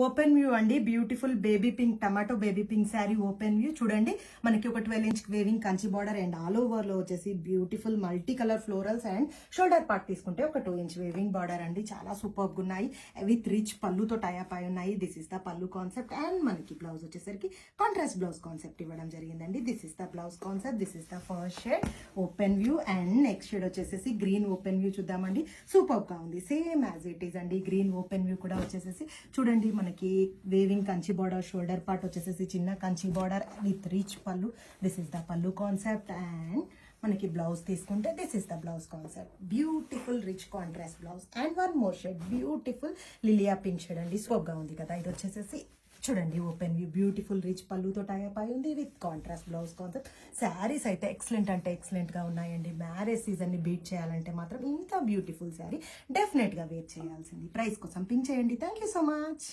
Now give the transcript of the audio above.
Open view అండి, beautiful baby pink tomato baby pink sari open view చూడండి. మనకి ఒక 12 inch weaving Kanchi border and all over లో వచ్చేసి beautiful multi colour florals and shoulder part తీసుకుంటే ఒక 2 ఇంచ్ వేవింగ్ బార్డర్ అండి. చాలా సూపర్ గా ఉన్నాయి. విత్ రిచ్ పళ్ళుతో టైప్ అయి ఉన్నాయి. దిస్ ఇస్ ద పళ్ళు కాన్సెప్ట్ అండ్ మనకి బ్లౌజ్ వచ్చేసరికి కాంట్రాస్ట్ బ్లౌజ్ కాన్సెప్ట్ ఇవ్వడం జరిగిందండి. This is the blouse concept, this is the first shade open view and next shade వచ్చేసి గ్రీన్ ఓపెన్ వ్యూ చూద్దామండి. సూపర్ గా ఉంది, సేమ్ యాజ్ ఇట్ ఈస్ అండి. గ్రీన్ ఓపెన్ వ్యూ కూడా వచ్చేసి చూడండి, మనకి weaving Kanchi border, shoulder part వచ్చేసి చిన్న కంచి బార్డర్ విత్ రిచ్ పళ్ళు. దిస్ ఇస్ ద పళ్ళు కాన్సెప్ట్ అండ్ మనకి బ్లౌజ్ తీసుకుంటే this is the blouse concept. Beautiful rich contrast blouse and one more shade beautiful లిలియా పింక్ షేడ్ అండి. సూపర్ గా ఉంది కదా. ఇది వచ్చేసి చూడండి ఓపెన్ వ్యూ, బ్యూటిఫుల్ రిచ్ పళ్ళుతో టైప్ అయి ఉంది with contrast blouse concept. Saris అయితే ఎక్సలెంట్ అంటే ఎక్సలెంట్ గా ఉన్నాయండి. మ్యారేజ్ సీజన్ ని బీట్ చేయాలంటే మాత్రం ఇంత బ్యూటిఫుల్ శారీ డెఫినెట్ గా వేర్ చేయాల్సింది. ప్రైస్ కోసం పింక్ చేయండి. Thank you so much.